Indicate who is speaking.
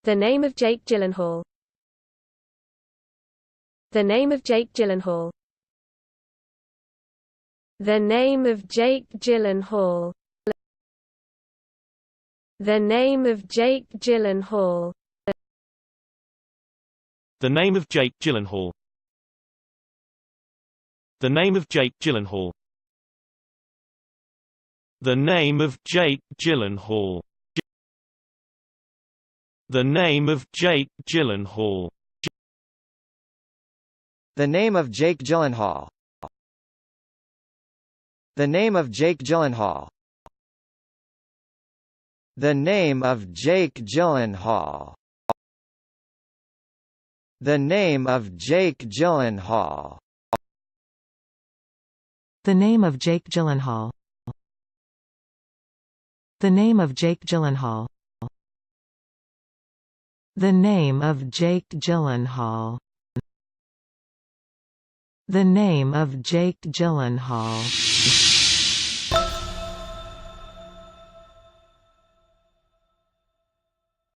Speaker 1: The Name of Jake Gyllenhaal. The Name of Jake Gyllenhaal. The Name of Jake Gyllenhaal. The Name of Jake Gyllenhaal.
Speaker 2: The Name of Jake Gyllenhaal. The Name of Jake Gyllenhaal. The Name of Jake Gyllenhaal. The Name of Jake Gyllenhaal.
Speaker 3: The Name of Jake Gyllenhaal. The Name of Jake Gyllenhaal. The Name of Jake Gyllenhaal. The Name of Jake Gyllenhaal.
Speaker 4: The Name of Jake Gyllenhaal. The Name of Jake Gyllenhaal. The Name of Jake Gyllenhaal. The Name of Jake Gyllenhaal.